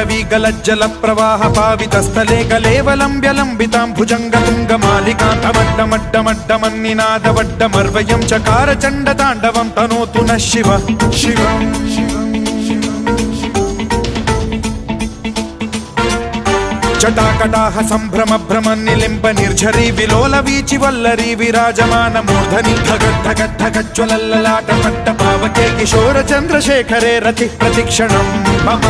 जाह्नवी गलज्जल प्रवाह पावितस्थले कलेवलम्ब्यलम्बितां भुजङ्गतुङ्गमालिकां तमड्डमड्डमन्निनादवड्डमर्वयं चकार चण्डताण्डवं तनोतु नः शिवः शिवम् जटाकटाह संभ्रम भ्रमन्निलिम्ब निर्झरी विलोल वीचि वल्लरी विराजमान मूर्धनि धगद्धगद्धगज्ज्वलल्ललाट पट्ट पावके किशोर चन्द्रशेखरे रतिः प्रतिक्षणं मम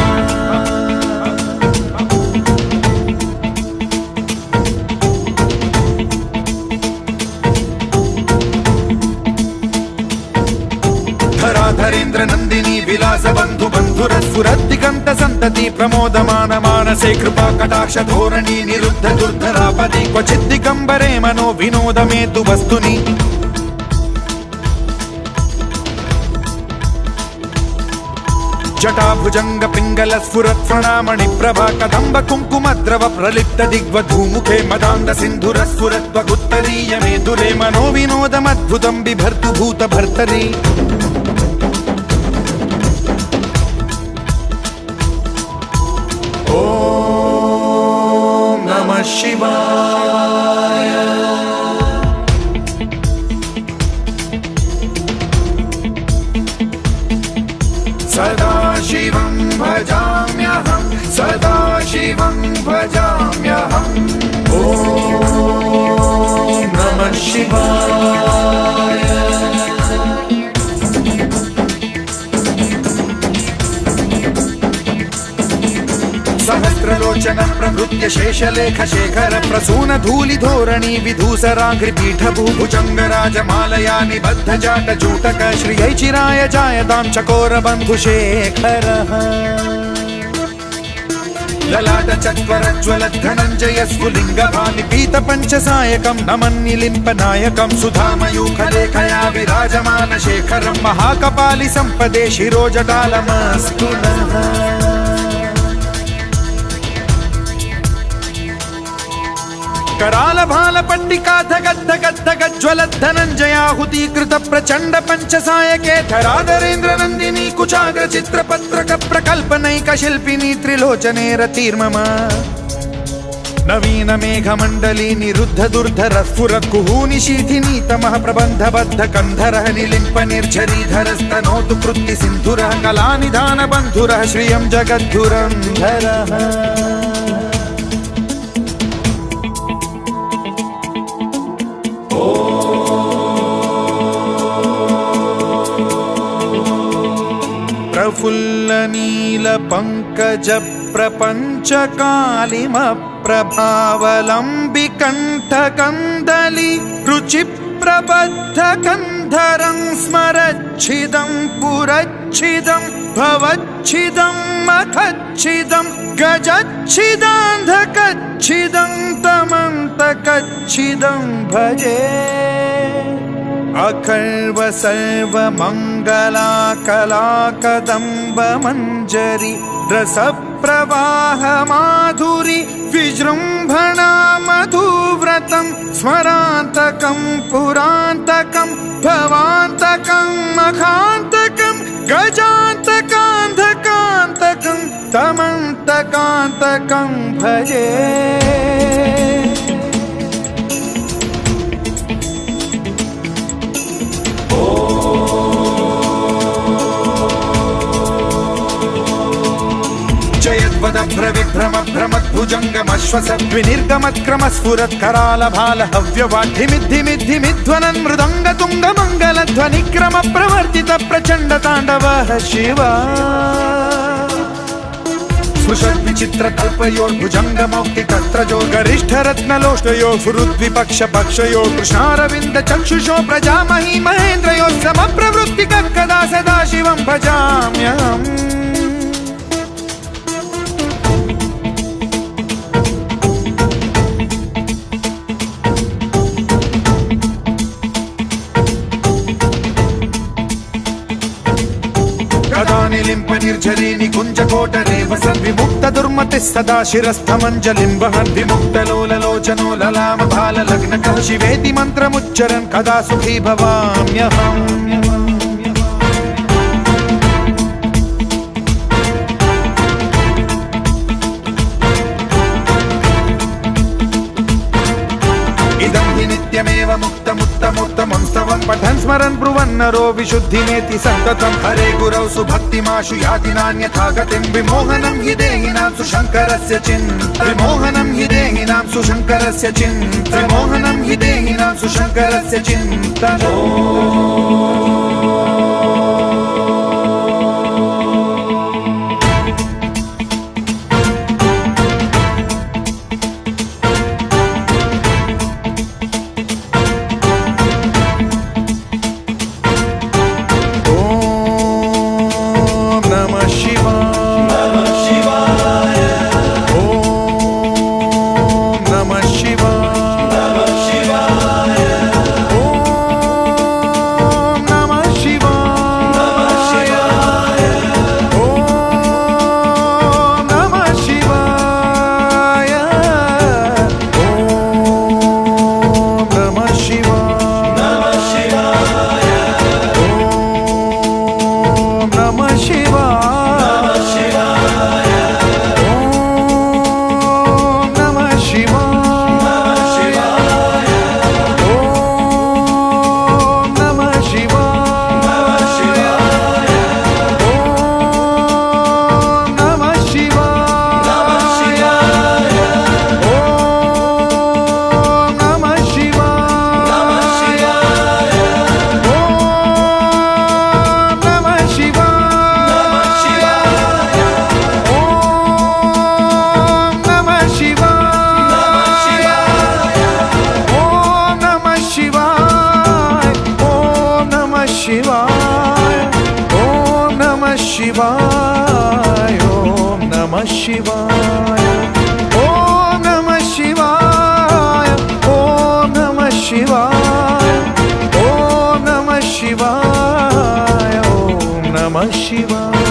धराधरेन्द्र नंदिनी विलास बंधु बंधुरस्फुरद्दिगंत संतति प्रमोदमान मानसे कृपा कटाक्ष धोरणी निरुद्ध दुर्धरापदि क्वचित् दिगंबरे मनो विनोद मेतु वस्तुनि जटा भुजंग पिंगल स्फुरत् प्रणामणि प्रभा कदंब कुंकुमद्रव प्रलिप्त दिग्वधूमुखे मदान्द सिंधुर स्फुरत् वगुत्तरीय मेधुरे मनो विनोदमद्भुतं बिभर्तु भूत भर्तरि ओम नमः शिवाय सदा शिवं भजाम्यहं सदा शिवं भजाम्यहम् ओम नमः शिवाय सहस्रलोचन प्रभृत्य शेषलेख शेखर प्रसून धूलि धोरणी विधूसराघ्रि पीठ भूभुजंगराजमालया निबद्ध जाट जूटक श्रियै चिराय जायतां चकोर बन्धुशेखर ललाट चत्वरज्वल धनञ्जय स्फुलिङ्गभानि पीत पंचसायकं नमन्निलिम्प नायकं सुधामयूखलेखया विराजमान शेखरं महाकपालि संपदे शिरोजटालमस्तु नः कराल भाल पट्टिका धगद्धगद्धगज्ज्वलत् धनञ्जयाहुतीकृत प्रचण्ड पंचसायके धराधरेन्द्र नन्दिनी कुचाग्र चित्रपत्रक प्रकल्पनैक शिल्पिनी त्रिलोचने रतिर्मम नवीन मेघमण्डली निरुद्ध दुर्धर स्फुरत् कुहूनि शीथिनी तमः प्रबन्धबद्ध कन्धरः निलिम्प निर्झरीधरस्तनोतु कृत्ति सिन्धुरः कलानिधान बन्धुरः श्रियं जगद्धुरन्धरः प्रफुल्ल नील पंकज प्रपंच कालिम प्रभावलंबि कंठ कंदली रुचि प्रबद्ध कंधरं स्मरच्छिदं पुरच्छिदं भवच्छिदं मखच्छिदं गजच्छिदान्धकच्छिदं तमन्तकच्छिदं भजे अखर्व सर्व मंगला कला कदंब मंजरी रस प्रवाह माधुरी विजृंभणा मधुव्रतं स्मरान्तकं पुरान्तकं भवान्तकं मखान्तकं गजान्तकान्धकान्तकं तमन्तकान्तकं भजे भ्रविभ्रम भ्रमद्भुजङ्गमश्वसद्विनिर्गमत्क्रम स्फुरत् कराल भाल हव्यवाढ्यमिद्धिमिद्धिमिध्वनन् मृदङ्ग तुङ्ग मङ्गलध्वनिक्रम प्रवर्तित प्रचण्ड ताण्डवः शिवा स्पृशत् विचित्र कल्पयोर्भुजङ्गमौक्तिकस्त्रजो गरिष्ठ रत्नलोष्टयो सुहृद्विपक्ष पक्षयो कृष्णारविन्द चक्षुषो प्रजामही महेन्द्रयो समप्रवृत्तिकः कदा सदा शिवं भजाम्यहम् निलिम्प निर्झरी निकुंज कोटरे वसन् विमुक्त दुर्मतिः सदा शिरस्थमञ्जलिं वहन् विमुक्त लोललोचनो ललाम भाल लग्नकः शिवेति मन्त्रमुच्चरन् कदा सुखी भवाम्यहम् पठन् स्मरन् ब्रुवन्नरो विशुद्धिमेति सन्ततं हरे गुरौ सुभक्तिमाशु याति नान्यथा गतिं विमोहनं हि देहिनां सुशङ्करस्य चिन्त विमोहनं हि देहिनां सुशङ्करस्य चिन्त विमोहनं हि देहिनां सुशङ्करस्य चिन्तनम् शिवाय ओम नमः शिवाय ओम नमः शिवाय ओम नमः शिवाय ओम नमः शिवाय ओम नमः शिवाय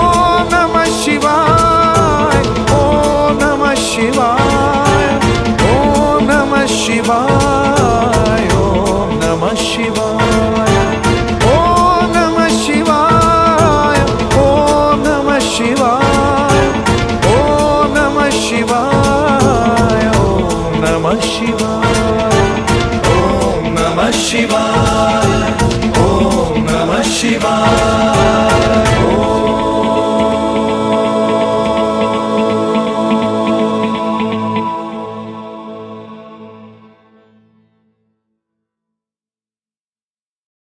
ओम नमः शिवाय ओम नमः शिवाय ओम नमः शिवाय ओम नमः शिवाय शिवाय ओम नमः शिवाय।